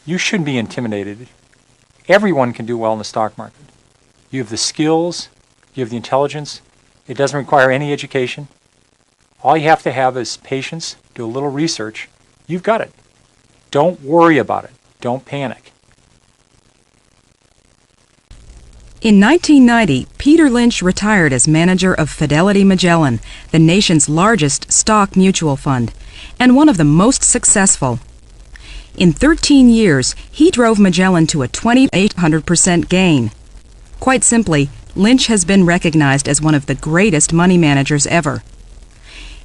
You shouldn't be intimidated. Everyone can do well in the stock market. You have the skills, you have the intelligence. It doesn't require any education. All you have to have is patience, do a little research. You've got it. Don't worry about it. Don't panic. In 1990, Peter Lynch retired as manager of Fidelity Magellan, the nation's largest stock mutual fund, and one of the most successful. In 13 years, he drove Magellan to a 2,800% gain. Quite simply, Lynch has been recognized as one of the greatest money managers ever.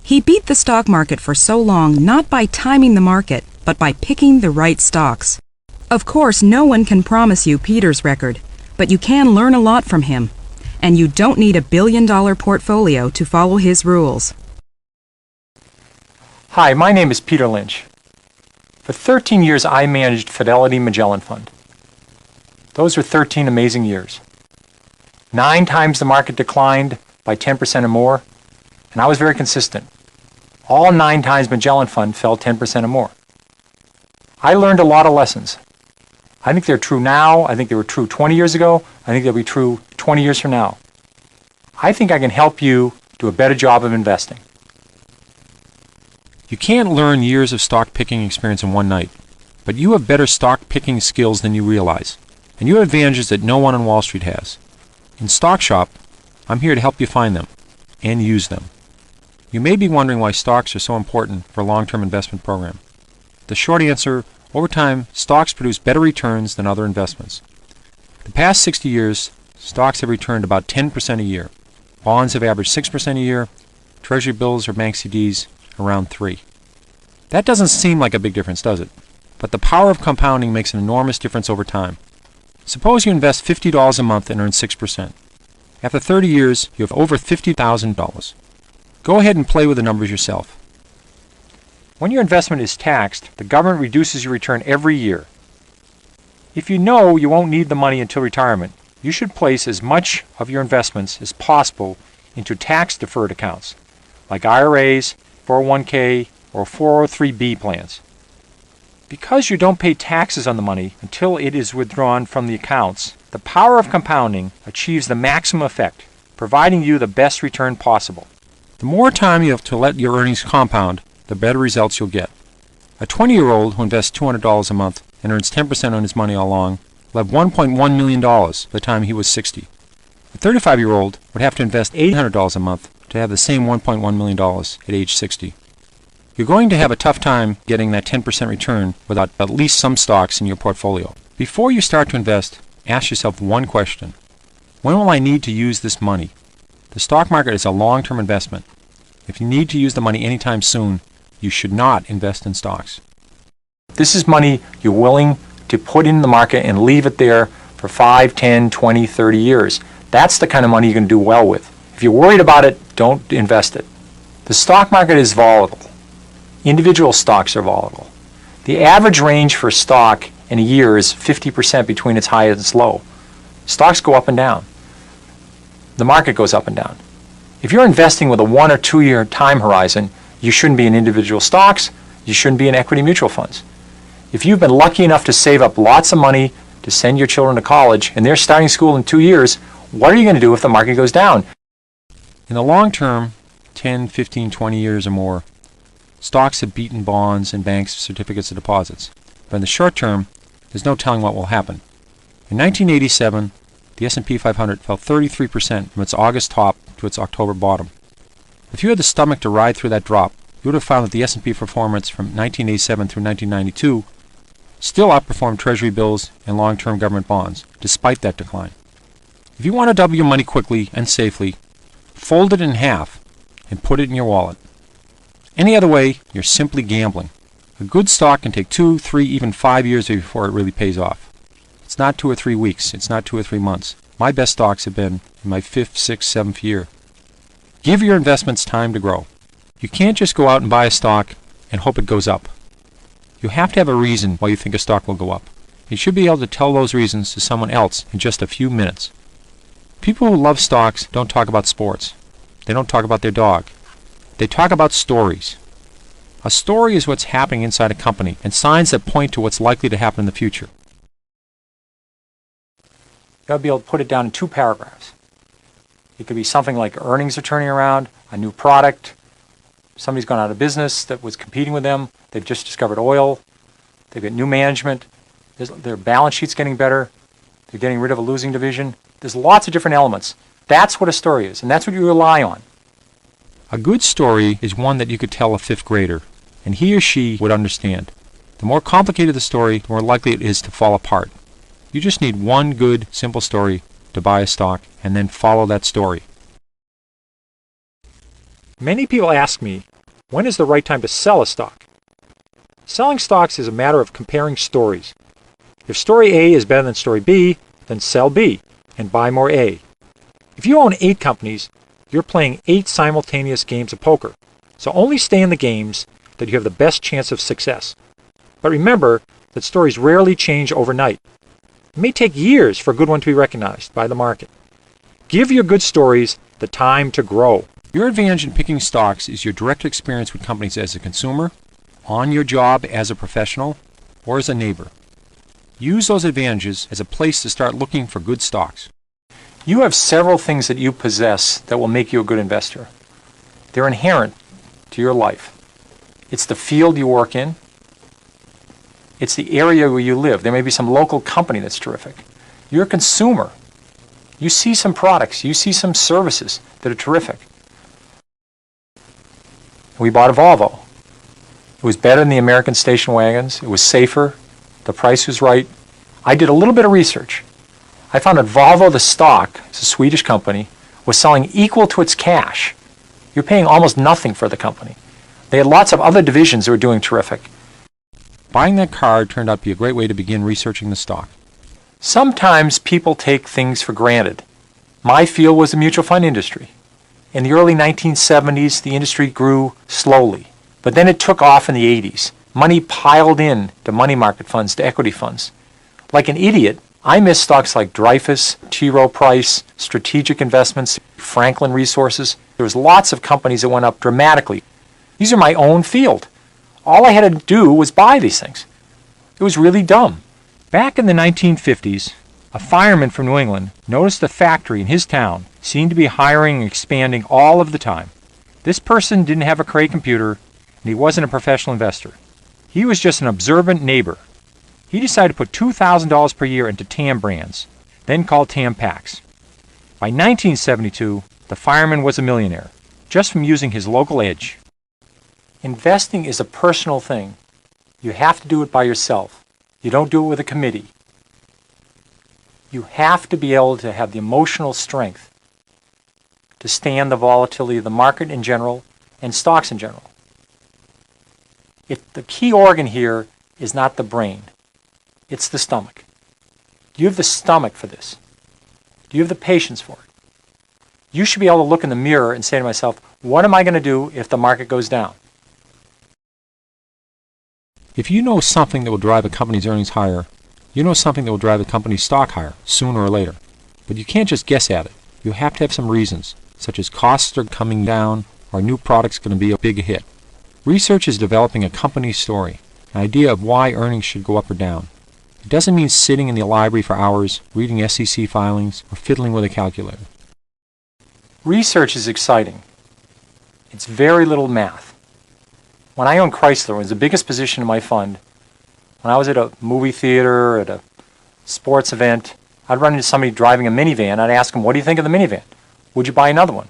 He beat the stock market for so long not by timing the market, but by picking the right stocks. Of course, no one can promise you Peter's record, but you can learn a lot from him, and you don't need a billion-dollar portfolio to follow his rules. Hi, my name is Peter Lynch. For 13 years, I managed Fidelity Magellan Fund. Those were 13 amazing years. 9 times the market declined by 10% or more, and I was very consistent. All 9 times Magellan Fund fell 10% or more. I learned a lot of lessons. I think they're true now. I think they were true 20 years ago. I think they'll be true 20 years from now. I think I can help you do a better job of investing. You can't learn years of stock picking experience in one night, but you have better stock picking skills than you realize, and you have advantages that no one on Wall Street has. In Stock Shop, I'm here to help you find them and use them. You may be wondering why stocks are so important for a long-term investment program. The short answer: over time, stocks produce better returns than other investments. The past 60 years, stocks have returned about 10% a year. Bonds have averaged 6% a year. Treasury bills or bank CDs around 3%. That doesn't seem like a big difference, does it? But the power of compounding makes an enormous difference over time. Suppose you invest $50 a month and earn 6%. After 30 years, you have over $50,000. Go ahead and play with the numbers yourself. When your investment is taxed, the government reduces your return every year. If you know you won't need the money until retirement, you should place as much of your investments as possible into tax-deferred accounts, like IRAs, 401k, or 403b plans. Because you don't pay taxes on the money until it is withdrawn from the accounts, the power of compounding achieves the maximum effect, providing you the best return possible. The more time you have to let your earnings compound, the better results you'll get. A 20-year-old who invests $200 a month and earns 10% on his money all along will have $1.1 million by the time he was 60. A 35-year-old would have to invest $800 a month to have the same $1.1 million at age 60. You're going to have a tough time getting that 10% return without at least some stocks in your portfolio. Before you start to invest, ask yourself one question: when will I need to use this money? The stock market is a long-term investment. If you need to use the money anytime soon, you should not invest in stocks. This is money you're willing to put in the market and leave it there for 5, 10, 20, 30 years. That's the kind of money you're going to do well with. If you're worried about it, don't invest it. The stock market is volatile. Individual stocks are volatile. The average range for a stock in a year is 50% between its high and its low. Stocks go up and down. The market goes up and down. If you're investing with a 1 or 2 year time horizon, you shouldn't be in individual stocks. You shouldn't be in equity mutual funds. If you've been lucky enough to save up lots of money to send your children to college and they're starting school in 2 years, what are you going to do if the market goes down? In the long term, 10, 15, 20 years or more, stocks have beaten bonds and banks' certificates of deposits. But in the short term, there's no telling what will happen. In 1987, the S&P 500 fell 33% from its August top to its October bottom. If you had the stomach to ride through that drop, you would have found that the S&P performance from 1987 through 1992 still outperformed Treasury bills and long-term government bonds, despite that decline. If you want to double your money quickly and safely, fold it in half and put it in your wallet. Any other way, you're simply gambling. A good stock can take 2, 3, even 5 years before it really pays off. It's not 2 or 3 weeks. It's not 2 or 3 months. My best stocks have been in my 5th, 6th, 7th year. Give your investments time to grow. You can't just go out and buy a stock and hope it goes up. You have to have a reason why you think a stock will go up. You should be able to tell those reasons to someone else in just a few minutes. People who love stocks don't talk about sports. They don't talk about their dog. They talk about stories. A story is what's happening inside a company and signs that point to what's likely to happen in the future. You got to be able to put it down in 2 paragraphs. It could be something like earnings are turning around, a new product, somebody's gone out of business that was competing with them, they've just discovered oil, they've got new management, their balance sheet's getting better, they're getting rid of a losing division. There's lots of different elements. That's what a story is, and that's what you rely on. A good story is one that you could tell a 5th grader, and he or she would understand. The more complicated the story, the more likely it is to fall apart. You just need one good, simple story to buy a stock, and then follow that story. Many people ask me, when is the right time to sell a stock? Selling stocks is a matter of comparing stories. If story A is better than story B, then sell B and buy more A. If you own 8 companies, you're playing 8 simultaneous games of poker. So only stay in the games that you have the best chance of success. But remember that stories rarely change overnight. It may take years for a good one to be recognized by the market. Give your good stories the time to grow. Your advantage in picking stocks is your direct experience with companies as a consumer, on your job as a professional, or as a neighbor. Use those advantages as a place to start looking for good stocks. You have several things that you possess that will make you a good investor. They're inherent to your life. It's the field you work in. It's the area where you live. There may be some local company that's terrific. You're a consumer. You see some products. You see some services that are terrific. We bought a Volvo. It was better than the American station wagons. It was safer. The price was right. I did a little bit of research. I found that Volvo, the stock, it's a Swedish company, was selling equal to its cash. You're paying almost nothing for the company. They had lots of other divisions that were doing terrific. Buying that car turned out to be a great way to begin researching the stock. Sometimes people take things for granted. My field was the mutual fund industry. In the early 1970s, the industry grew slowly, but then it took off in the 80s. Money piled in to money market funds, to equity funds. Like an idiot, I missed stocks like Dreyfus, T. Rowe Price, Strategic Investments, Franklin Resources. There was lots of companies that went up dramatically. These are my own field. All I had to do was buy these things. It was really dumb. Back in the 1950s, a fireman from New England noticed a factory in his town seemed to be hiring and expanding all of the time. This person didn't have a Cray computer, and he wasn't a professional investor. He was just an observant neighbor. He decided to put $2,000 per year into TAM brands, then called TAM Packs. By 1972, the fireman was a millionaire, just from using his local edge. Investing is a personal thing. You have to do it by yourself. You don't do it with a committee. You have to be able to have the emotional strength to stand the volatility of the market in general and stocks in general. The key organ here is not the brain. It's the stomach. Do you have the stomach for this? Do you have the patience for it? You should be able to look in the mirror and say to myself, what am I going to do if the market goes down? If you know something that will drive a company's earnings higher, you know something that will drive a company's stock higher, sooner or later. But you can't just guess at it. You have to have some reasons, such as costs are coming down, or a new product's going to be a big hit. Research is developing a company story, an idea of why earnings should go up or down. It doesn't mean sitting in the library for hours, reading SEC filings, or fiddling with a calculator. Research is exciting. It's very little math. When I owned Chrysler, it was the biggest position in my fund. When I was at a movie theater, at a sports event, I'd run into somebody driving a minivan. I'd ask them, what do you think of the minivan? Would you buy another one?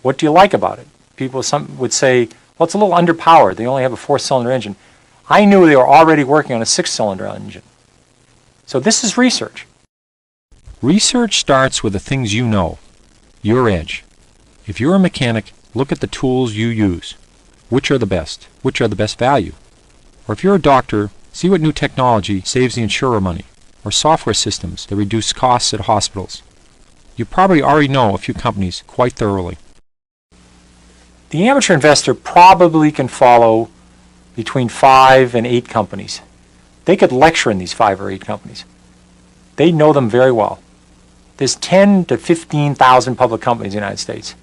What do you like about it? Some would say, well, it's a little underpowered. They only have a 4-cylinder engine. I knew they were already working on a 6-cylinder engine. So this is research. Research starts with the things you know, your edge. If you're a mechanic, look at the tools you use. Which are the best? Which are the best value? Or if you're a doctor, see what new technology saves the insurer money, or software systems that reduce costs at hospitals. You probably already know a few companies quite thoroughly. The amateur investor probably can follow between 5 and 8 companies. They could lecture in these 5 or 8 companies. They know them very well. There's 10 to 15,000 public companies in the United States.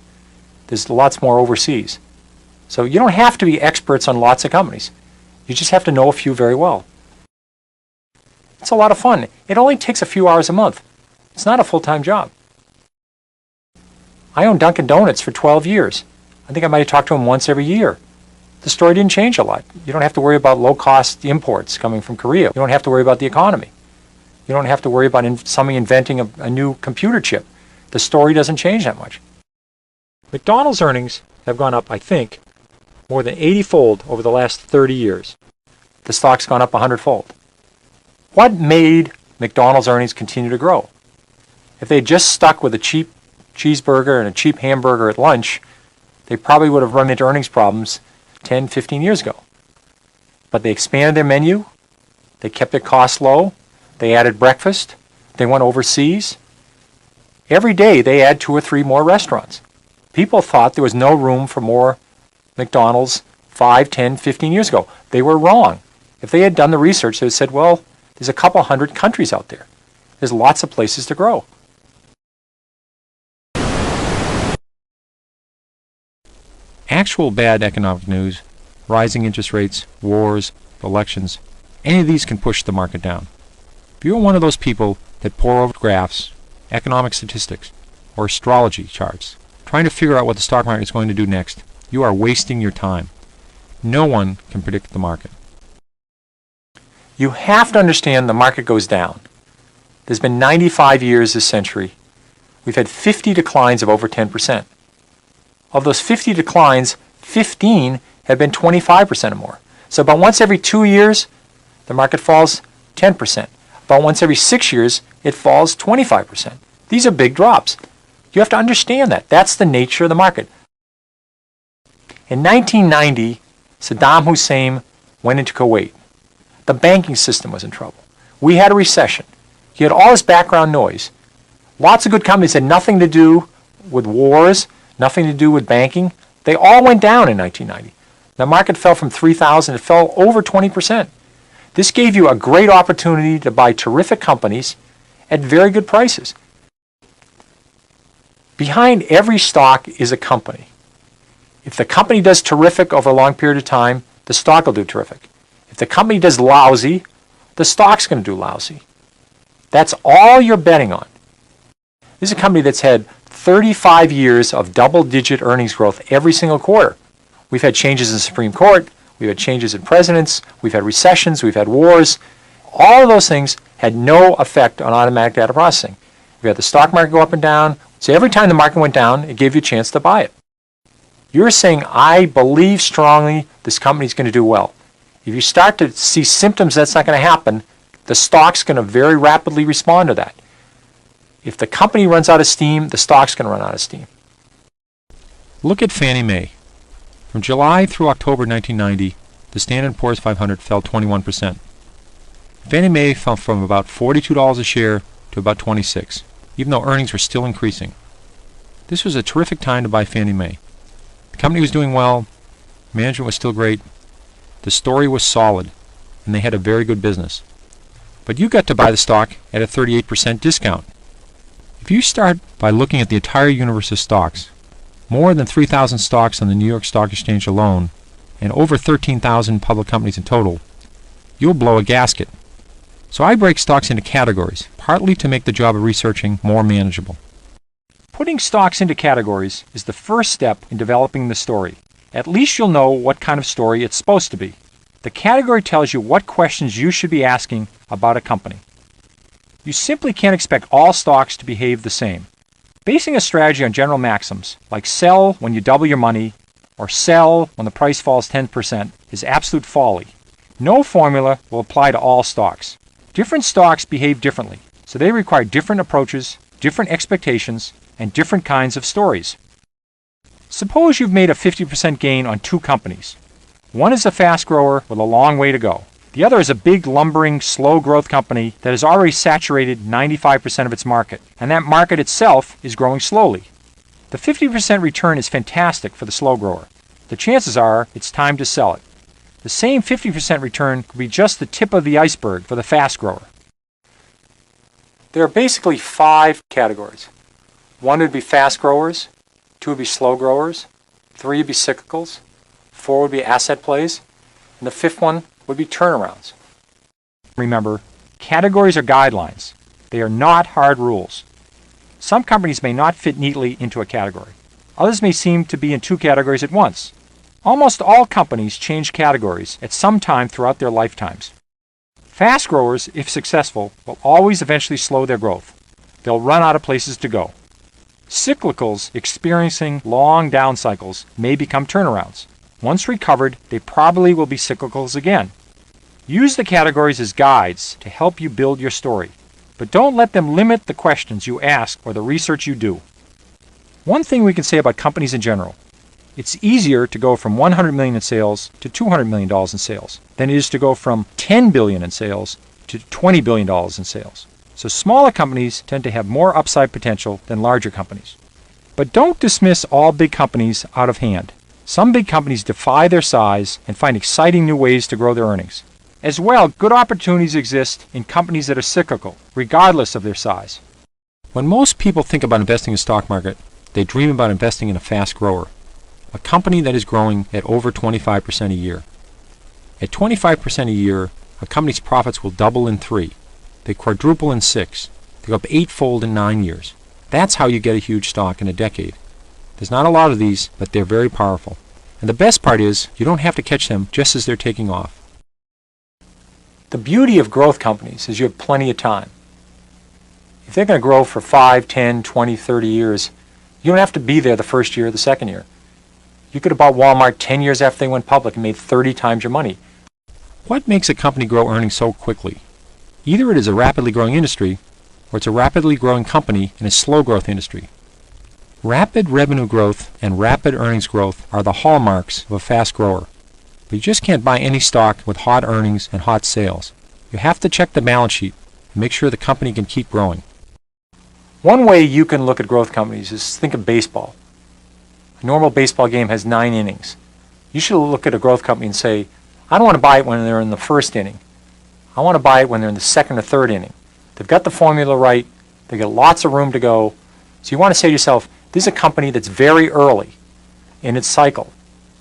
There's lots more overseas. So you don't have to be experts on lots of companies. You just have to know a few very well. It's a lot of fun. It only takes a few hours a month. It's not a full-time job. I owned Dunkin' Donuts for 12 years. I think I might have talked to him once every year. The story didn't change a lot. You don't have to worry about low-cost imports coming from Korea. You don't have to worry about the economy. You don't have to worry about somebody inventing a new computer chip. The story doesn't change that much. McDonald's earnings have gone up, I think, more than 80-fold over the last 30 years. The stock's gone up 100-fold. What made McDonald's earnings continue to grow? If they just stuck with a cheap cheeseburger and a cheap hamburger at lunch, they probably would have run into earnings problems 10, 15 years ago. But they expanded their menu, they kept their costs low, they added breakfast, they went overseas. Every day they add 2 or 3 more restaurants. People thought there was no room for more McDonald's 5, 10, 15 years ago. They were wrong. If they had done the research, they would have said, well, there's a couple hundred countries out there. There's lots of places to grow. Actual bad economic news, rising interest rates, wars, elections, any of these can push the market down. If you're one of those people that pore over graphs, economic statistics, or astrology charts, trying to figure out what the stock market is going to do next, you are wasting your time. No one can predict the market. You have to understand the market goes down. There's been 95 years this century. We've had 50 declines of over 10%. Of those 50 declines, 15 have been 25% or more. So about once every 2 years, the market falls 10%. About once every 6 years, it falls 25%. These are big drops. You have to understand that. That's the nature of the market. In 1990, Saddam Hussein went into Kuwait. The banking system was in trouble. We had a recession. You had all this background noise. Lots of good companies had nothing to do with wars, nothing to do with banking. They all went down in 1990. The market fell from 3,000, it fell over 20%. This gave you a great opportunity to buy terrific companies at very good prices. Behind every stock is a company. If the company does terrific over a long period of time, the stock will do terrific. If the company does lousy, the stock's going to do lousy. That's all you're betting on. This is a company that's had 35 years of double-digit earnings growth every single quarter. We've had changes in the Supreme Court, we've had changes in presidents, we've had recessions, we've had wars. All of those things had no effect on automatic data processing. We had the stock market go up and down, so every time the market went down, it gave you a chance to buy it. You're saying, I believe strongly this company's going to do well. If you start to see symptoms that's not going to happen, the stock's going to very rapidly respond to that. If the company runs out of steam, the stock's going to run out of steam. Look at Fannie Mae. From July through October 1990, the Standard & Poor's 500 fell 21%. Fannie Mae fell from about $42 a share to about $26, even though earnings were still increasing. This was a terrific time to buy Fannie Mae. The company was doing well, management was still great, the story was solid, and they had a very good business. But you got to buy the stock at a 38% discount. If you start by looking at the entire universe of stocks, more than 3,000 stocks on the New York Stock Exchange alone, and over 13,000 public companies in total, you'll blow a gasket. So I break stocks into categories, partly to make the job of researching more manageable. Putting stocks into categories is the first step in developing the story. At least you'll know what kind of story it's supposed to be. The category tells you what questions you should be asking about a company. You simply can't expect all stocks to behave the same. Basing a strategy on general maxims, like sell when you double your money, or sell when the price falls 10%, is absolute folly. No formula will apply to all stocks. Different stocks behave differently, so they require different approaches, different expectations, and different kinds of stories. Suppose you've made a 50% gain on 2 companies. One is a fast grower with a long way to go. The other is a big, lumbering, slow growth company that has already saturated 95% of its market, and that market itself is growing slowly. The 50% return is fantastic for the slow grower. The chances are it's time to sell it. The same 50% return could be just the tip of the iceberg for the fast grower. There are basically 5 categories. 1 would be fast growers, 2 would be slow growers, 3 would be cyclicals, 4 would be asset plays, and the 5th one would be turnarounds. Remember, categories are guidelines. They are not hard rules. Some companies may not fit neatly into a category. Others may seem to be in 2 categories at once. Almost all companies change categories at some time throughout their lifetimes. Fast growers, if successful, will always eventually slow their growth. They'll run out of places to go. Cyclicals experiencing long down cycles may become turnarounds. Once recovered, they probably will be cyclicals again. Use the categories as guides to help you build your story, but don't let them limit the questions you ask or the research you do. One thing we can say about companies in general: it's easier to go from $100 million in sales to $200 million in sales than it is to go from $10 billion in sales to $20 billion in sales. So smaller companies tend to have more upside potential than larger companies. But don't dismiss all big companies out of hand. Some big companies defy their size and find exciting new ways to grow their earnings. As well, good opportunities exist in companies that are cyclical, regardless of their size. When most people think about investing in the stock market, they dream about investing in a fast grower, a company that is growing at over 25% a year. At 25% a year, a company's profits will double in 3. They quadruple in 6. They go up 8-fold in 9 years. That's how you get a huge stock in a decade. There's not a lot of these, but they're very powerful. And the best part is, you don't have to catch them just as they're taking off. The beauty of growth companies is you have plenty of time. If they're going to grow for 5, 10, 20, 30 years, you don't have to be there the first year or the second year. You could have bought Walmart 10 years after they went public and made 30 times your money. What makes a company grow earnings so quickly? Either it is a rapidly growing industry, or it's a rapidly growing company in a slow growth industry. Rapid revenue growth and rapid earnings growth are the hallmarks of a fast grower. But you just can't buy any stock with hot earnings and hot sales. You have to check the balance sheet and make sure the company can keep growing. One way you can look at growth companies is think of baseball. A normal baseball game has 9 innings. You should look at a growth company and say, I don't want to buy it when they're in the first inning. I want to buy it when they're in the second or third inning. They've got the formula right. They've got lots of room to go. So you want to say to yourself, this is a company that's very early in its cycle,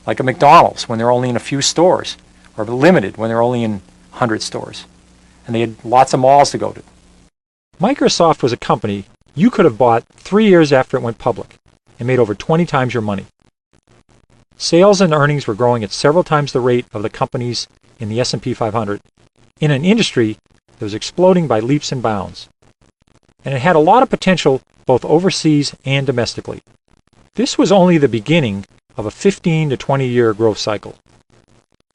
like a McDonald's when they're only in a few stores, or limited when they're only in 100 stores. And they had lots of malls to go to. Microsoft was a company you could have bought 3 years after it went public and made over 20 times your money. Sales and earnings were growing at several times the rate of the companies in the S&P 500 in an industry that was exploding by leaps and bounds. And it had a lot of potential both overseas and domestically. This was only the beginning of a 15 to 20 year growth cycle.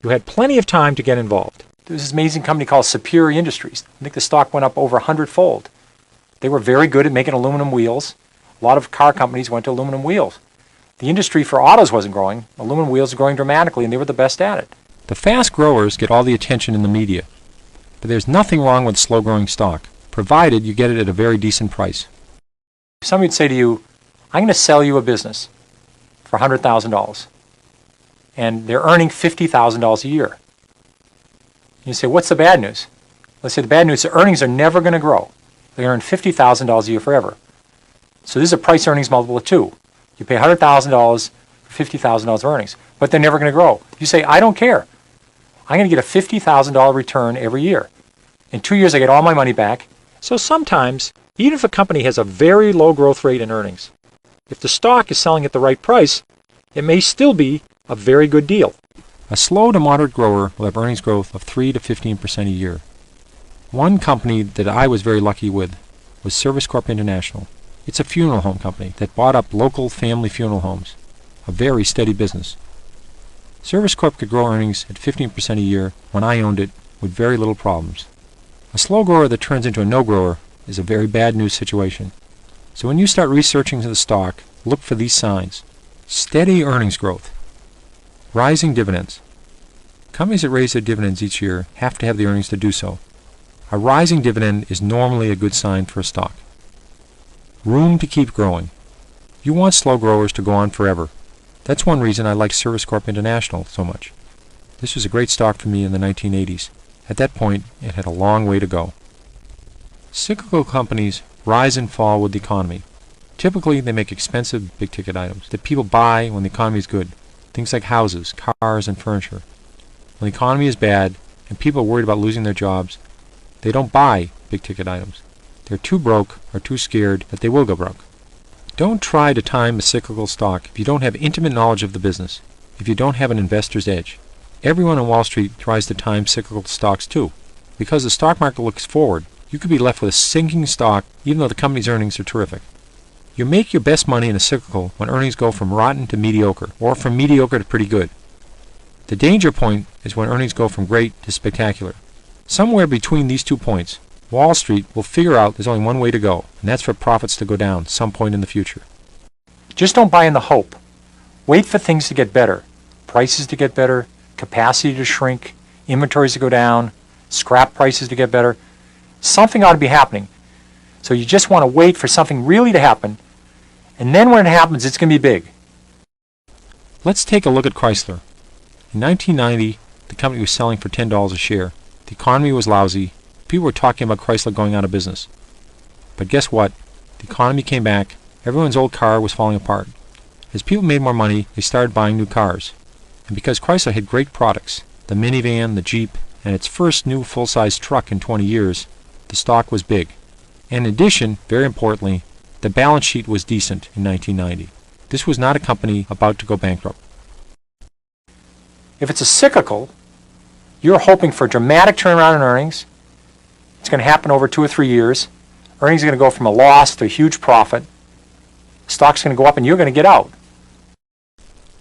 You had plenty of time to get involved. There was this amazing company called Superior Industries. I think the stock went up over 100-fold. They were very good at making aluminum wheels. A lot of car companies went to aluminum wheels. The industry for autos wasn't growing. Aluminum wheels were growing dramatically, and they were the best at it. The fast growers get all the attention in the media. But there's nothing wrong with slow-growing stock, provided you get it at a very decent price. Somebody would say to you, I'm going to sell you a business for $100,000, and they're earning $50,000 a year. You say, what's the bad news? Let's say the bad news is the earnings are never going to grow. They earn $50,000 a year forever. So this is a price-earnings multiple of 2. You pay $100,000 for $50,000 of earnings, but they're never going to grow. You say, I don't care. I'm going to get a $50,000 return every year. In 2 years, I get all my money back. So sometimes, even if a company has a very low growth rate in earnings, if the stock is selling at the right price, it may still be a very good deal. A slow to moderate grower will have earnings growth of 3 to 15% a year. One company that I was very lucky with was Service Corp International. It's a funeral home company that bought up local family funeral homes, a very steady business. Service Corp could grow earnings at 15% a year when I owned it with very little problems. A slow grower that turns into a no-grower is a very bad news situation. So when you start researching the stock, look for these signs. Steady earnings growth. Rising dividends. Companies that raise their dividends each year have to have the earnings to do so. A rising dividend is normally a good sign for a stock. Room to keep growing. You want slow growers to go on forever. That's one reason I like Service Corp International so much. This was a great stock for me in the 1980s. At that point, it had a long way to go. Cyclical companies rise and fall with the economy. Typically, they make expensive big-ticket items that people buy when the economy is good. things like houses, cars, and furniture. When the economy is bad and people are worried about losing their jobs, they don't buy big-ticket items. They're too broke or too scared that they will go broke. Don't try to time a cyclical stock if you don't have intimate knowledge of the business, if you don't have an investor's edge. Everyone on Wall Street tries to time cyclical stocks too. Because the stock market looks forward, you could be left with a sinking stock even though the company's earnings are terrific. You make your best money in a cyclical when earnings go from rotten to mediocre, or from mediocre to pretty good. The danger point is when earnings go from great to spectacular. Somewhere between these 2 points, Wall Street will figure out there's only one way to go, and that's for profits to go down some point in the future. Just don't buy in the hope. Wait for things to get better. Prices to get better, capacity to shrink, inventories to go down, scrap prices to get better. Something ought to be happening. So you just want to wait for something really to happen, and then when it happens, it's going to be big. Let's take a look at Chrysler. In 1990, the company was selling for $10 a share. The economy was lousy. People were talking about Chrysler going out of business. But guess what? The economy came back. Everyone's old car was falling apart. As people made more money, they started buying new cars. And because Chrysler had great products, the minivan, the Jeep, and its first new full-size truck in 20 years, the stock was big. And in addition, very importantly, the balance sheet was decent in 1990. This was not a company about to go bankrupt. If it's a cyclical, you're hoping for a dramatic turnaround in earnings. It's going to happen over 2 or 3 years. Earnings are going to go from a loss to a huge profit. Stock's going to go up and you're going to get out.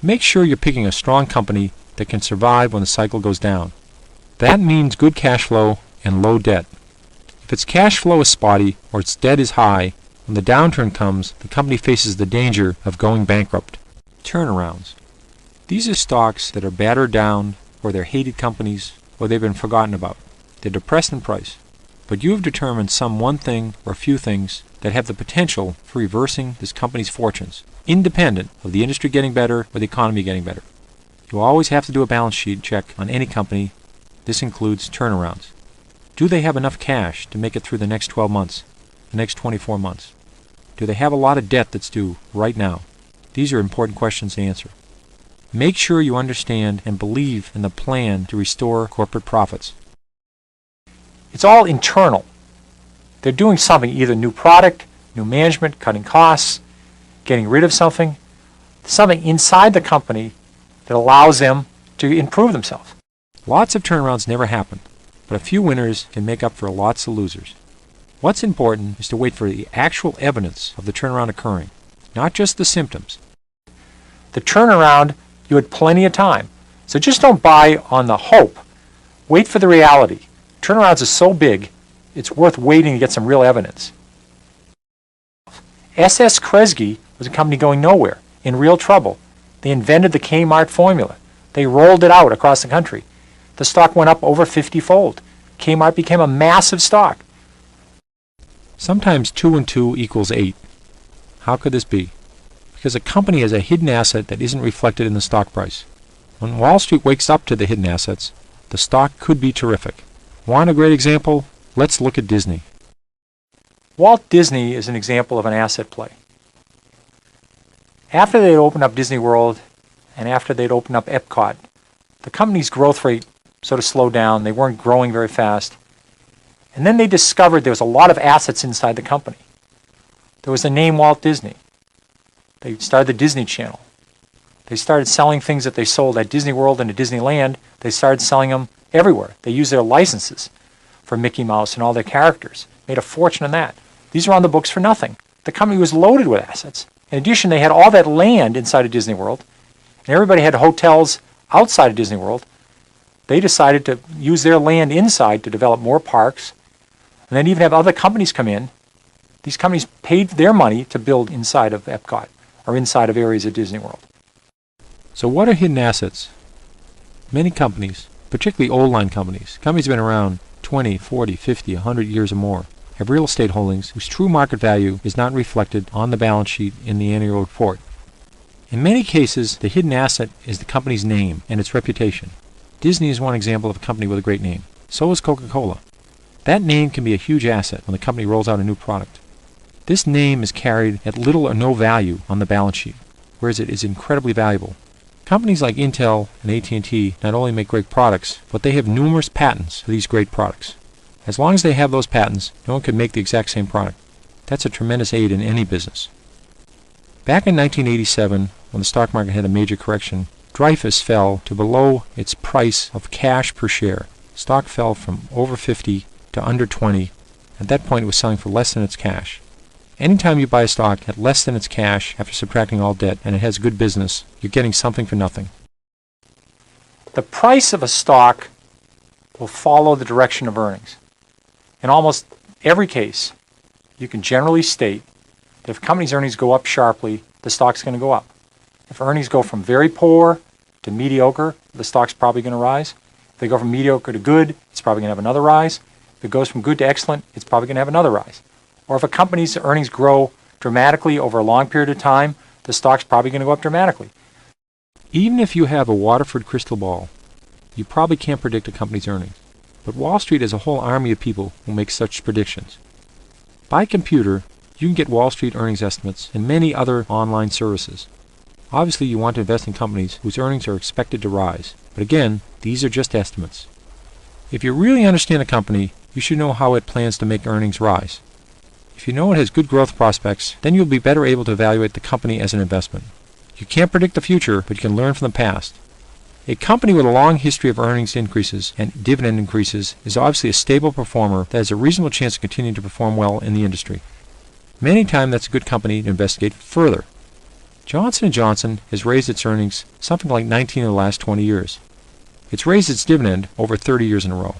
Make sure you're picking a strong company that can survive when the cycle goes down. That means good cash flow and low debt. If its cash flow is spotty or its debt is high, when the downturn comes, the company faces the danger of going bankrupt. Turnarounds. These are stocks that are battered down, or they're hated companies, or they've been forgotten about. They're depressed in price. But you have determined some one thing or a few things that have the potential for reversing this company's fortunes, independent of the industry getting better or the economy getting better. You always have to do a balance sheet check on any company. This includes turnarounds. Do they have enough cash to make it through the next 12 months, the next 24 months? Do they have a lot of debt that's due right now? These are important questions to answer. Make sure you understand and believe in the plan to restore corporate profits. It's all internal. They're doing something, either new product, new management, cutting costs, getting rid of something inside the company that allows them to improve themselves. Lots of turnarounds never happen, but a few winners can make up for lots of losers. What's important is to wait for the actual evidence of the turnaround occurring, not just the symptoms. The turnaround, you had plenty of time. So just don't buy on the hope. Wait for the reality. Turnarounds are so big, it's worth waiting to get some real evidence. S.S. Kresge was a company going nowhere, in real trouble. They invented the Kmart formula. They rolled it out across the country. The stock went up over 50-fold. Kmart became a massive stock. Sometimes 2 and 2 equals 8. How could this be? Because a company has a hidden asset that isn't reflected in the stock price. When Wall Street wakes up to the hidden assets, the stock could be terrific. Want a great example? Let's look at Disney. Walt Disney is an example of an asset play. After they'd opened up Disney World and after they'd opened up Epcot, the company's growth rate sort of slowed down. They weren't growing very fast. And then they discovered there was a lot of assets inside the company. There was the name Walt Disney. They started the Disney Channel. They started selling things that they sold at Disney World and at Disneyland. They started selling them everywhere. They used their licenses for Mickey Mouse and all their characters. Made a fortune on that. These are on the books for nothing. The company was loaded with assets. In addition, they had all that land inside of Disney World, and everybody had hotels outside of Disney World. They decided to use their land inside to develop more parks, and then even have other companies come in. These companies paid their money to build inside of Epcot or inside of areas of Disney World. So what are hidden assets? Many companies, particularly old-line companies that have been around 20, 40, 50, 100 years or more, have real estate holdings whose true market value is not reflected on the balance sheet in the annual report. In many cases, the hidden asset is the company's name and its reputation. Disney is one example of a company with a great name. So is Coca-Cola. That name can be a huge asset when the company rolls out a new product. This name is carried at little or no value on the balance sheet, whereas it is incredibly valuable. Companies like Intel and AT&T not only make great products, but they have numerous patents for these great products. As long as they have those patents, no one can make the exact same product. That's a tremendous aid in any business. Back in 1987, when the stock market had a major correction, Dreyfus fell to below its price of cash per share. Stock fell from over 50 to under 20. At that point, it was selling for less than its cash. Anytime you buy a stock at less than its cash after subtracting all debt and it has good business, you're getting something for nothing. The price of a stock will follow the direction of earnings. In almost every case, you can generally state that if a company's earnings go up sharply, the stock's going to go up. If earnings go from very poor to mediocre, the stock's probably going to rise. If they go from mediocre to good, it's probably going to have another rise. If it goes from good to excellent, it's probably going to have another rise. Or if a company's earnings grow dramatically over a long period of time, the stock's probably going to go up dramatically. Even if you have a Waterford crystal ball, you probably can't predict a company's earnings. But Wall Street is a whole army of people who make such predictions. By computer, you can get Wall Street earnings estimates and many other online services. Obviously, you want to invest in companies whose earnings are expected to rise. But again, these are just estimates. If you really understand a company, you should know how it plans to make earnings rise. If you know it has good growth prospects, then you'll be better able to evaluate the company as an investment. You can't predict the future, but you can learn from the past. A company with a long history of earnings increases and dividend increases is obviously a stable performer that has a reasonable chance of continuing to perform well in the industry. Many times that's a good company to investigate further. Johnson & Johnson has raised its earnings something like 19 of the last 20 years. It's raised its dividend over 30 years in a row.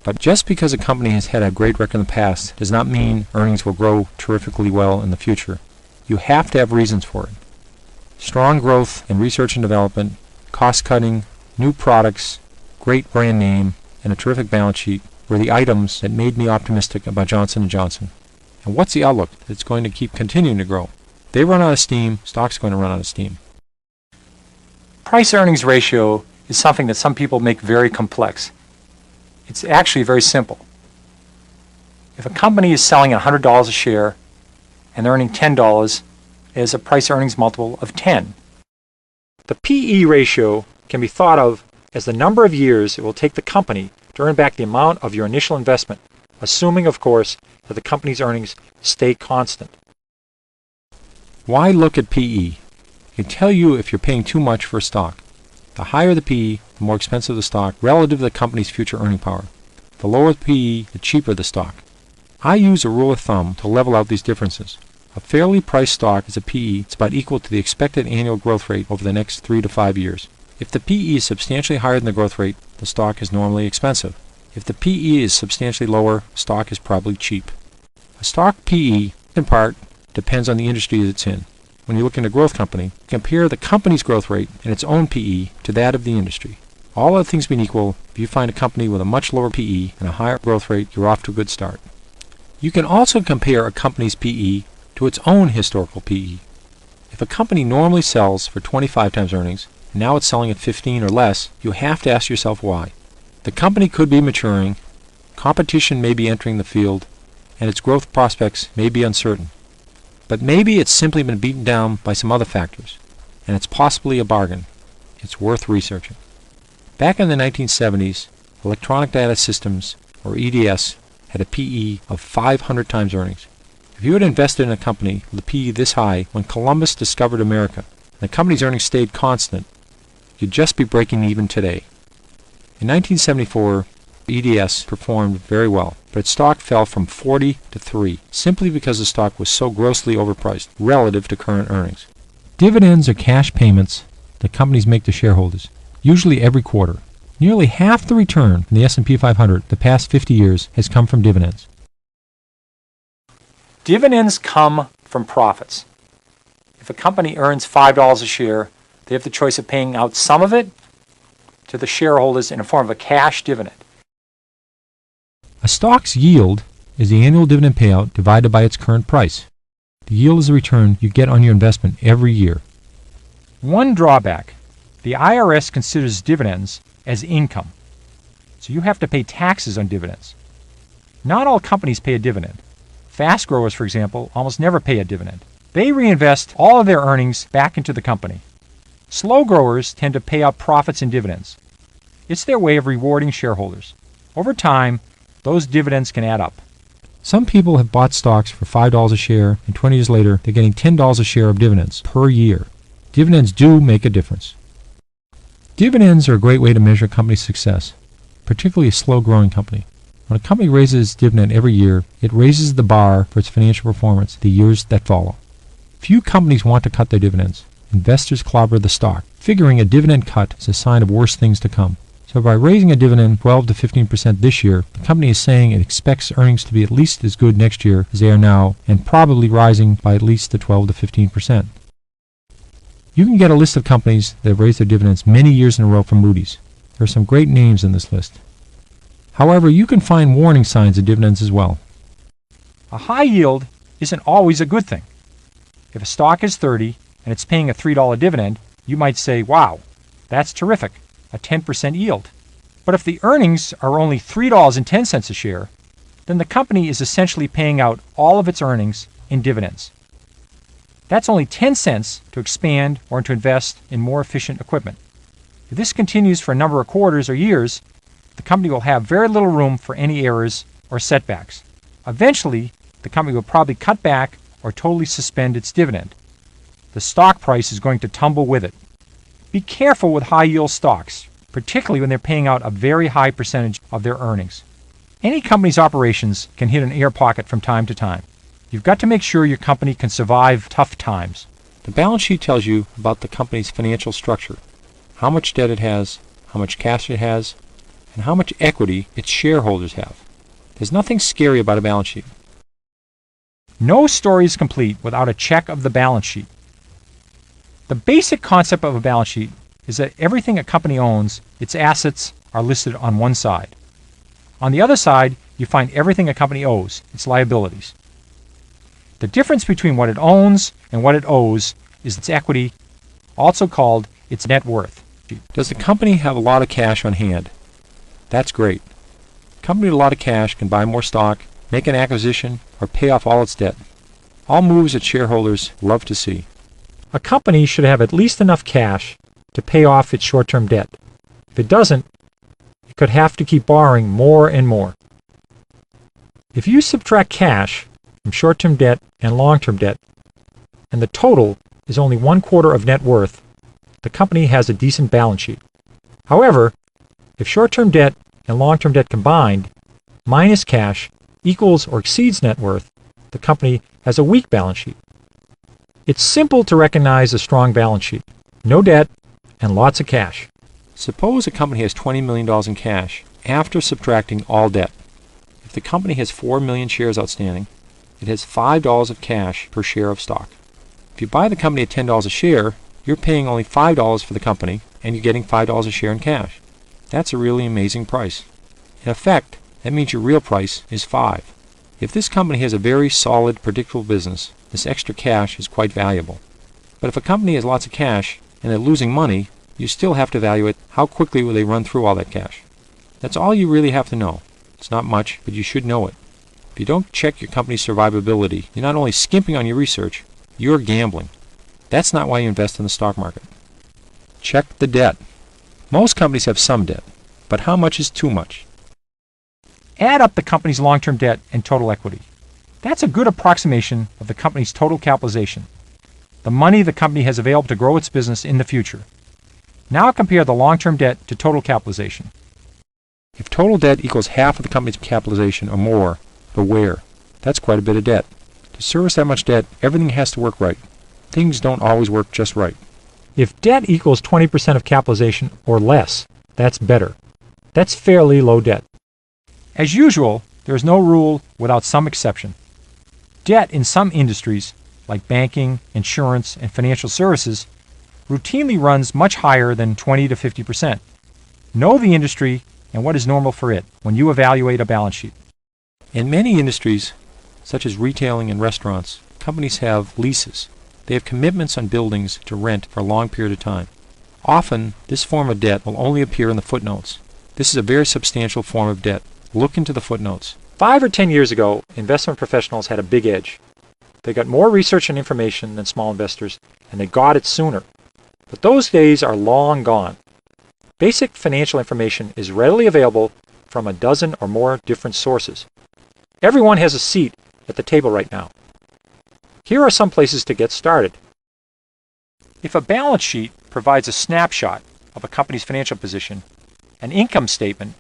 But just because a company has had a great record in the past does not mean earnings will grow terrifically well in the future. You have to have reasons for it. Strong growth in research and development, cost-cutting, new products, great brand name, and a terrific balance sheet were the items that made me optimistic about Johnson & Johnson. And what's the outlook? That it's going to keep continuing to grow. They run out of steam, stock's going to run out of steam. Price-earnings ratio is something that some people make very complex. It's actually very simple. If a company is selling $100 a share and they're earning $10, it is a price-earnings multiple of 10. The P/E ratio can be thought of as the number of years it will take the company to earn back the amount of your initial investment, assuming, of course, that the company's earnings stay constant. Why look at P/E? It can tell you if you're paying too much for a stock. The higher the P/E, the more expensive the stock relative to the company's future earning power. The lower the P/E, the cheaper the stock. I use a rule of thumb to level out these differences. A fairly priced stock is a P/E that's about equal to the expected annual growth rate over the next 3 to 5 years. If the P/E is substantially higher than the growth rate, the stock is normally expensive. If the P/E is substantially lower, stock is probably cheap. A stock P/E, in part, depends on the industry that it's in. When you look at a growth company, compare the company's growth rate and its own P/E to that of the industry. All other things being equal, if you find a company with a much lower P/E and a higher growth rate, you're off to a good start. You can also compare a company's P/E to its own historical P/E. If a company normally sells for 25 times earnings, and now it's selling at 15 or less, you have to ask yourself why. The company could be maturing, competition may be entering the field, and its growth prospects may be uncertain. But maybe it's simply been beaten down by some other factors, and it's possibly a bargain. It's worth researching. Back in the 1970s, Electronic Data Systems, or EDS, had a P/E of 500 times earnings. If you had invested in a company with a P/E this high when Columbus discovered America, and the company's earnings stayed constant, you'd just be breaking even today. In 1974, EDS performed very well, but its stock fell from 40 to 3, simply because the stock was so grossly overpriced relative to current earnings. Dividends are cash payments that companies make to shareholders, usually every quarter. Nearly half the return from the S&P 500 the past 50 years has come from dividends. Dividends come from profits. If a company earns $5 a share, they have the choice of paying out some of it to the shareholders in the form of a cash dividend. A stock's yield is the annual dividend payout divided by its current price. The yield is the return you get on your investment every year. One drawback: the IRS considers dividends as income, so you have to pay taxes on dividends. Not all companies pay a dividend. Fast growers, for example, almost never pay a dividend. They reinvest all of their earnings back into the company. Slow growers tend to pay out profits in dividends. It's their way of rewarding shareholders. Over time, those dividends can add up. Some people have bought stocks for $5 a share, and 20 years later, they're getting $10 a share of dividends per year. Dividends do make a difference. Dividends are a great way to measure a company's success, particularly a slow-growing company. When a company raises its dividend every year, it raises the bar for its financial performance the years that follow. Few companies want to cut their dividends. Investors clobber the stock, figuring a dividend cut is a sign of worse things to come. So by raising a dividend 12 to 15% this year, the company is saying it expects earnings to be at least as good next year as they are now, and probably rising by at least the 12 to 15%. You can get a list of companies that have raised their dividends many years in a row from Moody's. There are some great names in this list. However, you can find warning signs of dividends as well. A high yield isn't always a good thing. If a stock is 30 and it's paying a $3 dividend, you might say, wow, that's terrific, a 10% yield. But if the earnings are only $3.10 a share, then the company is essentially paying out all of its earnings in dividends. That's only 10 cents to expand or to invest in more efficient equipment. If this continues for a number of quarters or years, the company will have very little room for any errors or setbacks. Eventually, the company will probably cut back or totally suspend its dividend. The stock price is going to tumble with it. Be careful with high-yield stocks, particularly when they're paying out a very high percentage of their earnings. Any company's operations can hit an air pocket from time to time. You've got to make sure your company can survive tough times. The balance sheet tells you about the company's financial structure, how much debt it has, how much cash it has, and how much equity its shareholders have. There's nothing scary about a balance sheet. No story is complete without a check of the balance sheet. The basic concept of a balance sheet is that everything a company owns, its assets, are listed on one side. On the other side, you find everything a company owes, its liabilities. The difference between what it owns and what it owes is its equity, also called its net worth. Does the company have a lot of cash on hand? That's great. A company with a lot of cash can buy more stock, make an acquisition, or pay off all its debt. All moves that shareholders love to see. A company should have at least enough cash to pay off its short-term debt. If it doesn't, it could have to keep borrowing more and more. If you subtract cash from short-term debt and long-term debt, and the total is only 1/4 of net worth, the company has a decent balance sheet. However, if short-term debt and long-term debt combined, minus cash, equals or exceeds net worth, the company has a weak balance sheet. It's simple to recognize a strong balance sheet. No debt and lots of cash. Suppose a company has $20 million in cash after subtracting all debt. If the company has 4 million shares outstanding, it has $5 of cash per share of stock. If you buy the company at $10 a share, you're paying only $5 for the company and you're getting $5 a share in cash. That's a really amazing price. In effect, that means your real price is $5. If this company has a very solid, predictable business, this extra cash is quite valuable. But if a company has lots of cash and they're losing money, you still have to evaluate how quickly will they run through all that cash. That's all you really have to know. It's not much, but you should know it. If you don't check your company's survivability, you're not only skimping on your research, you're gambling. That's not why you invest in the stock market. Check the debt. Most companies have some debt, but how much is too much? Add up the company's long-term debt and total equity. That's a good approximation of the company's total capitalization, the money the company has available to grow its business in the future. Now compare the long-term debt to total capitalization. If total debt equals half of the company's capitalization or more, beware. That's quite a bit of debt. To service that much debt, everything has to work right. Things don't always work just right. If debt equals 20% of capitalization or less, that's better. That's fairly low debt. As usual, there is no rule without some exception. Debt in some industries, like banking, insurance, and financial services, routinely runs much higher than 20 to 50%. Know the industry and what is normal for it when you evaluate a balance sheet. In many industries, such as retailing and restaurants, companies have leases. They have commitments on buildings to rent for a long period of time. Often, this form of debt will only appear in the footnotes. This is a very substantial form of debt. Look into the footnotes. 5 or 10 years ago, investment professionals had a big edge. They got more research and information than small investors, and they got it sooner. But those days are long gone. Basic financial information is readily available from a dozen or more different sources. Everyone has a seat at the table right now. Here are some places to get started. If a balance sheet provides a snapshot of a company's financial position, an income statement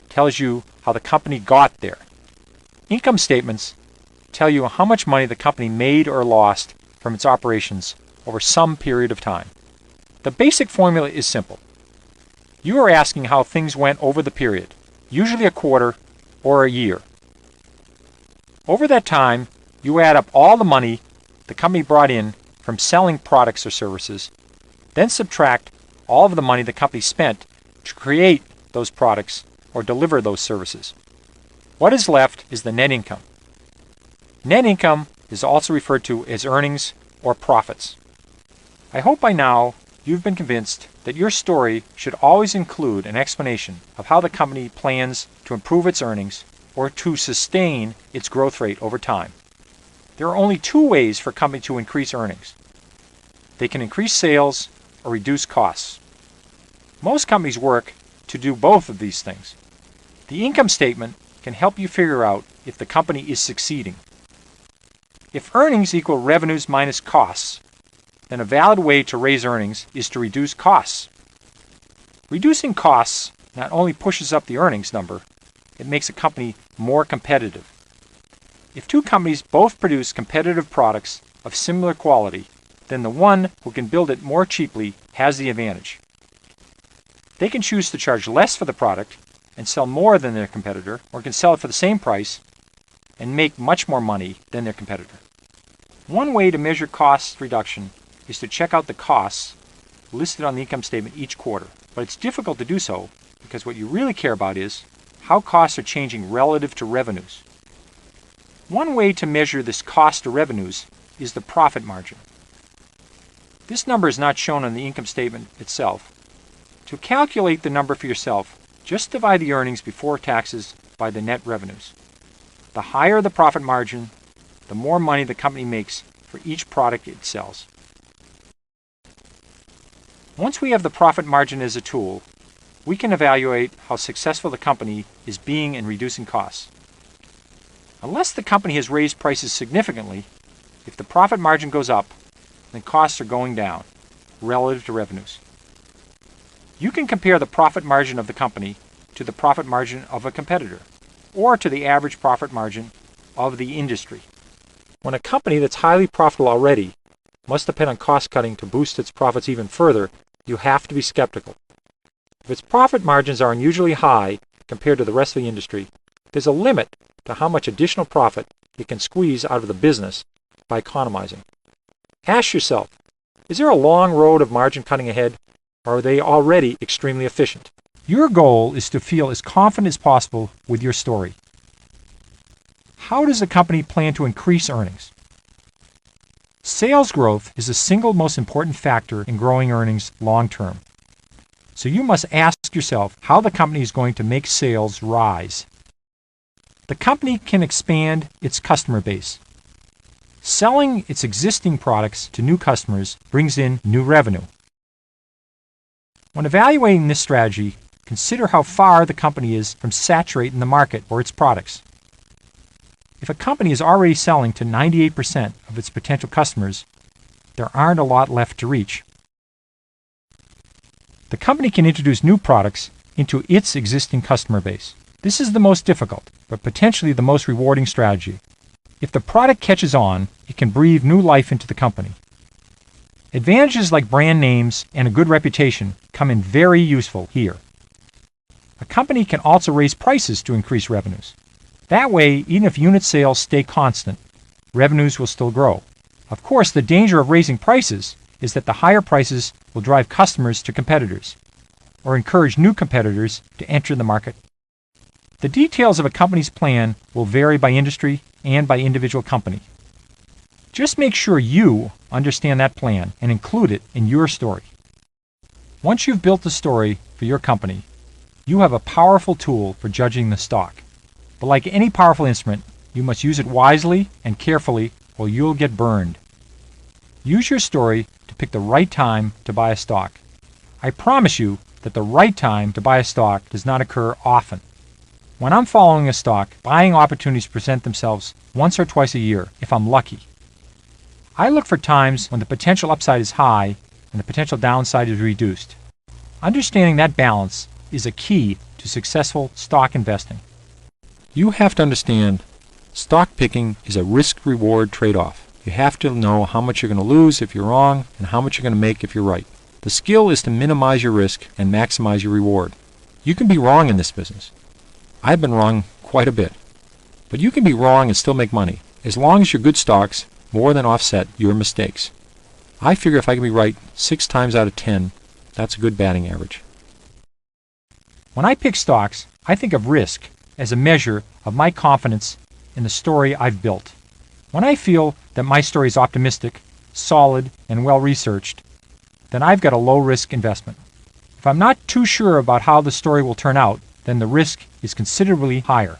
tells you how the company got there. Income statements tell you how much money the company made or lost from its operations over some period of time. The basic formula is simple. You are asking how things went over the period, usually a quarter or a year. Over that time, you add up all the money the company brought in from selling products or services, then subtract all of the money the company spent to create those products or deliver those services. What is left is the net income. Net income is also referred to as earnings or profits. I hope by now you've been convinced that your story should always include an explanation of how the company plans to improve its earnings or to sustain its growth rate over time. There are only two ways for a company to increase earnings. They can increase sales or reduce costs. Most companies work to do both of these things. The income statement can help you figure out if the company is succeeding. If earnings equal revenues minus costs, then a valid way to raise earnings is to reduce costs. Reducing costs not only pushes up the earnings number, it makes a company more competitive. If two companies both produce competitive products of similar quality, then the one who can build it more cheaply has the advantage. They can choose to charge less for the product and sell more than their competitor, or can sell it for the same price and make much more money than their competitor. One way to measure cost reduction is to check out the costs listed on the income statement each quarter. But it's difficult to do so because what you really care about is how costs are changing relative to revenues. One way to measure this cost to revenues is the profit margin. This number is not shown on the income statement itself. To calculate the number for yourself, just divide the earnings before taxes by the net revenues. The higher the profit margin, the more money the company makes for each product it sells. Once we have the profit margin as a tool, we can evaluate how successful the company is being in reducing costs. Unless the company has raised prices significantly, if the profit margin goes up, then costs are going down relative to revenues. You can compare the profit margin of the company to the profit margin of a competitor, or to the average profit margin of the industry. When a company that's highly profitable already must depend on cost cutting to boost its profits even further, you have to be skeptical. If its profit margins are unusually high compared to the rest of the industry, there's a limit to how much additional profit it can squeeze out of the business by economizing. Ask yourself, is there a long road of margin cutting ahead, or are they already extremely efficient? Your goal is to feel as confident as possible with your story. How does the company plan to increase earnings? Sales growth is the single most important factor in growing earnings long term. So you must ask yourself how the company is going to make sales rise. The company can expand its customer base. Selling its existing products to new customers brings in new revenue. When evaluating this strategy, consider how far the company is from saturating the market for its products. If a company is already selling to 98% of its potential customers, there aren't a lot left to reach. The company can introduce new products into its existing customer base. This is the most difficult, but potentially the most rewarding strategy. If the product catches on, it can breathe new life into the company. Advantages like brand names and a good reputation come in very useful here. A company can also raise prices to increase revenues. That way, even if unit sales stay constant, revenues will still grow. Of course, the danger of raising prices is that the higher prices will drive customers to competitors, or encourage new competitors to enter the market. The details of a company's plan will vary by industry and by individual company. Just make sure you understand that plan and include it in your story. Once you've built the story for your company, you have a powerful tool for judging the stock. But like any powerful instrument, you must use it wisely and carefully or you'll get burned. Use your story to to pick the right time to buy a stock. I promise you that the right time to buy a stock does not occur often. When I'm following a stock, buying opportunities present themselves once or twice a year, if I'm lucky. I look for times when the potential upside is high and the potential downside is reduced. Understanding that balance is a key to successful stock investing. You have to understand, stock picking is a risk-reward trade-off. You have to know how much you're going to lose if you're wrong and how much you're going to make if you're right. The skill is to minimize your risk and maximize your reward. You can be wrong in this business. I've been wrong quite a bit. But you can be wrong and still make money, as long as your good stocks more than offset your mistakes. I figure if I can be right 6 times out of 10, that's a good batting average. When I pick stocks, I think of risk as a measure of my confidence in the story I've built. When I feel that my story is optimistic, solid, and well-researched, then I've got a low-risk investment. If I'm not too sure about how the story will turn out, then the risk is considerably higher.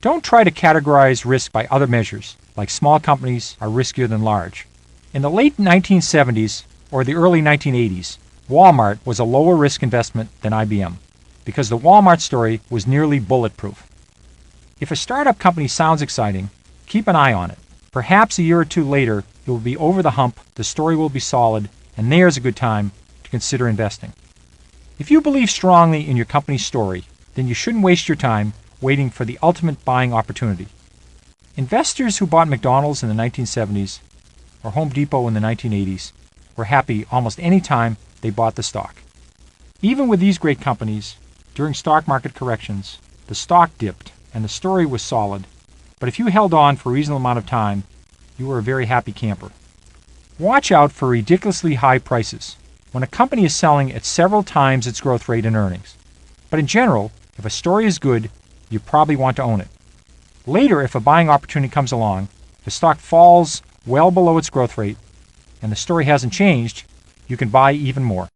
Don't try to categorize risk by other measures, like small companies are riskier than large. In the late 1970s or the early 1980s, Walmart was a lower risk investment than IBM, because the Walmart story was nearly bulletproof. If a startup company sounds exciting, keep an eye on it. Perhaps a year or two later, it will be over the hump, the story will be solid, and there's a good time to consider investing. If you believe strongly in your company's story, then you shouldn't waste your time waiting for the ultimate buying opportunity. Investors who bought McDonald's in the 1970s or Home Depot in the 1980s were happy almost any time they bought the stock. Even with these great companies, during stock market corrections, the stock dipped and the story was solid, but if you held on for a reasonable amount of time, you were a very happy camper. Watch out for ridiculously high prices when a company is selling at several times its growth rate and earnings. But in general, if a story is good, you probably want to own it. Later, if a buying opportunity comes along, the stock falls well below its growth rate, and the story hasn't changed, you can buy even more.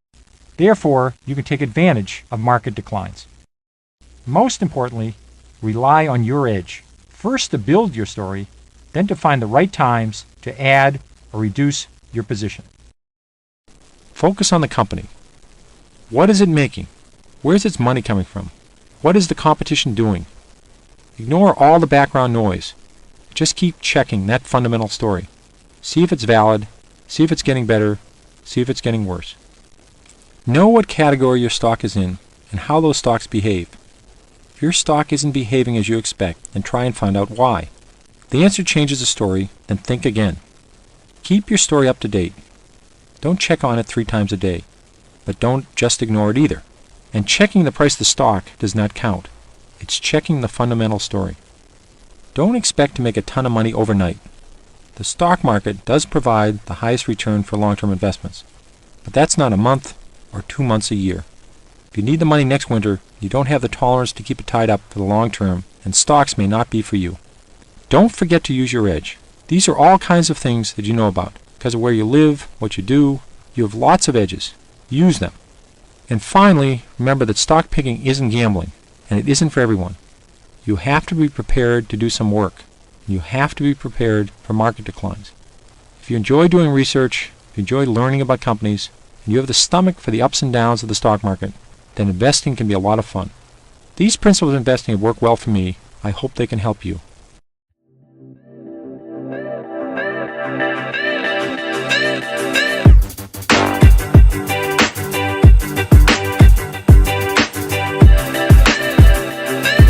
Therefore, you can take advantage of market declines. Most importantly, rely on your edge. First to build your story, then to find the right times to add or reduce your position. Focus on the company. What is it making? Where's its money coming from? What is the competition doing? Ignore all the background noise. Just keep checking that fundamental story. See if it's valid, see if it's getting better, see if it's getting worse. Know what category your stock is in and how those stocks behave. If your stock isn't behaving as you expect, then try and find out why. If the answer changes the story, then think again. Keep your story up to date. Don't check on it 3 times a day, but don't just ignore it either. And checking the price of the stock does not count. It's checking the fundamental story. Don't expect to make a ton of money overnight. The stock market does provide the highest return for long-term investments, but that's not a month or 2 months a year. If you need the money next winter, you don't have the tolerance to keep it tied up for the long term, and stocks may not be for you. Don't forget to use your edge. These are all kinds of things that you know about. Because of where you live, what you do, you have lots of edges. Use them. And finally, remember that stock picking isn't gambling, and it isn't for everyone. You have to be prepared to do some work. You have to be prepared for market declines. If you enjoy doing research, if you enjoy learning about companies, and you have the stomach for the ups and downs of the stock market, then investing can be a lot of fun. These principles of investing have worked well for me. I hope they can help you.